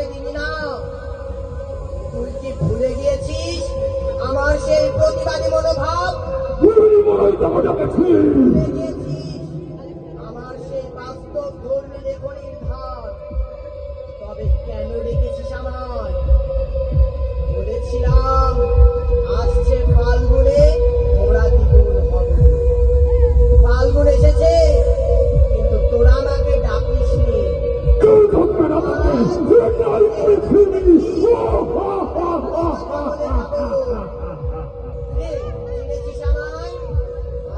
করতে দিবি না। তুই কি ভুলে গিয়েছিস আমার সেই প্রতিবাদী মনোভাব? ভুলে গিয়েছিস আমার সেই বাস্তব ধর্মী লেখনির ধার? তবে কেন রেখেছিস আমায়? বলেছিলাম আসছে ফাল্গুনে তোরা দ্বিগুণ হবে। ফাল্গুন এসেছে কিন্তু তোরা আমাকে ডাকিস নি।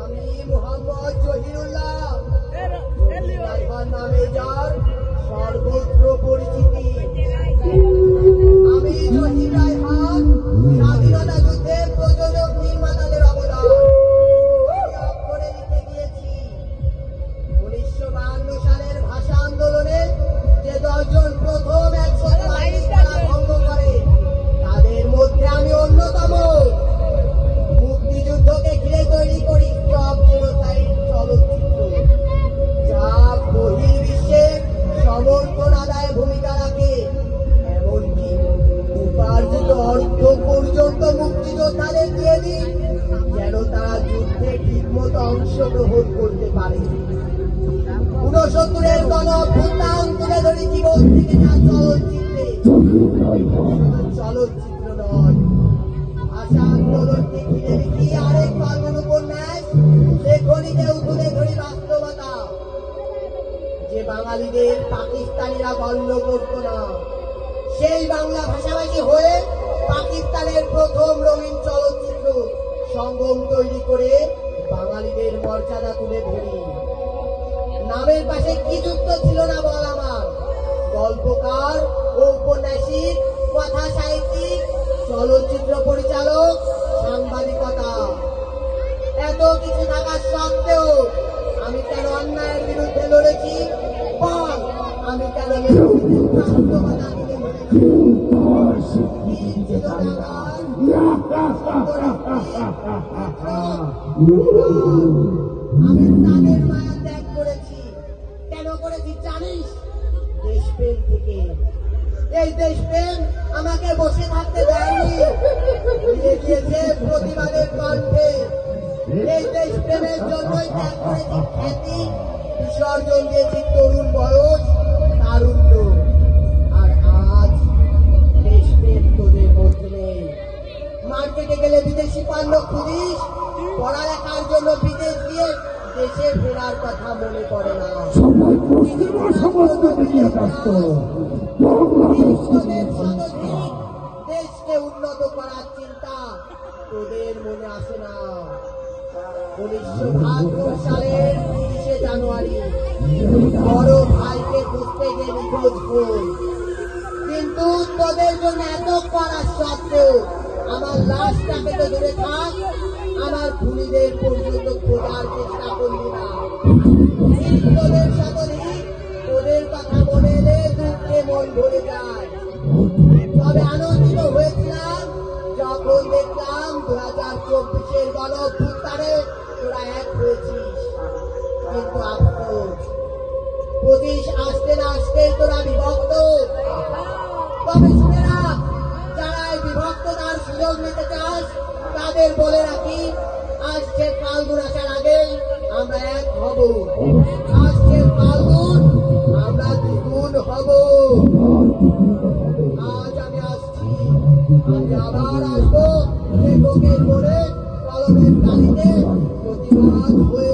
আমি মোহাম্মদ জহিরুল্লাহ, নামে যার সর্বত্র পরিচিতি। আমি জহির রায়হান, স্বাধীনতা যুদ্ধে প্রযোজক নির্মাতাদের অবদান অক্ষরে লিখে গিয়েছি। 1952 সালের ভাষা আন্দোলনে যে 10 জন প্রথম 122 ধারা ভঙ্গ করে তাদের মধ্যে আমি অন্যতম। মুক্তিযুদ্ধকে ঘিরে তৈরি করি সব চিরস্থায়ী চলচ্চিত্র, যা বহির্বিশ্বে সমর্থন আদায়ে ভূমিকা রাখে। এমনকি উপার্জিত অর্থ পর্যন্ত মুক্তিযোদ্ধাদের দিয়ে দিই, যেন তারা যুদ্ধে ঠিকমতো অংশগ্রহণ করতে পারে। 69-এর গণ-অভ্যুত্থান তুলে ধরি জীবন থেকে যা চলচ্চিত্রে। চলচ্চিত্র নয়, ভাষা আন্দোলনকে ঘিরে রেখে আরেক ফাল্গুন উপন্যাস লেখনীতেও তুলে ধরি বাস্তবতা, যে বাঙালিদের পাকিস্তানিরা গণ্য করত না। সেই বাংলা ভাষাভাষী হয়ে পাকিস্তানের প্রথম রঙিন চলচ্চিত্র সঙ্গম তৈরি করে বাঙালিদের মর্যাদা তুলে ধরি। নামের পাশে কি যুক্ত ছিল না বল আমার? গল্পকার, ঔপন্যাসিক, কথা সাহিত্যিক, চলচ্চিত্র পরিচালক, সাংবাদিকতা। এত কিছু থাকা সত্ত্বেও আমি কেন অন্যায়ের বিরুদ্ধে লড়েছি? বল, আমি কেন বাস্তবতা তুলে ধরেছি? আমি তাদের মায়া ত্যাগ করেছি। কেন করেছি জানিস? দেশপ্রেম থেকে। এই দেশপ্রেম আমাকে বসে থাকতে দেয়নি, দিয়ে দিয়েছে প্রতিবাদের কণ্ঠে। এই দেশপ্রেমের জন্যই ত্যাগ করেছি খ্যাতি, বিসর্জন দিয়েছি তরুণ বয়স, তারুণ্য। আর আজ দেশপ্রেম তোদের মধ্যে নেই। মার্কেটে গেলে বিদেশি পণ্য খুঁজিস, পড়ালেখার জন্য বিদেশ গিয়ে দেশে ফেরার কথা মনে পড়ে না। দেশকে উন্নত করার চিন্তা তোদের মনে আসে না। 1972 সালের 30শে জানুয়ারি বড় ভাইকে খুঁজতে গিয়ে নিখোঁজ হই, কিন্তু তোদের জন্য এত করা সত্ত্বেও আমার লাশটাকে তো দূরে থাক, আমার খুনিদের পর্যন্ত খোঁজার চেষ্টা করলি না। তোদের সাথে তোদের কথা মনে এলে দুঃখে মন ভরে যায়। তবে আনন্দিত হয়েছিলাম যখন দেখলাম 2024-এর গণ-অভ্যুত্থানে তোরা এক হয়েছিস। কিন্তু আফসোস, 25 আসতে না আসতেই তোরা বিভক্ত। তবে শুনে রাখ, যারা এই বিভক্ততার সুযোগ নিতে চাস তাদের বলে রাখি, আসছে ফাল্গুন আসার আগে আমরা এক হব। আসছে ফাল্গুন আমরা দ্বিগুণ হব। আজ আমি আসছি, আমি আবার আসবো লেখকের মনে কলমের তালিতে প্রতিবাদ হয়ে।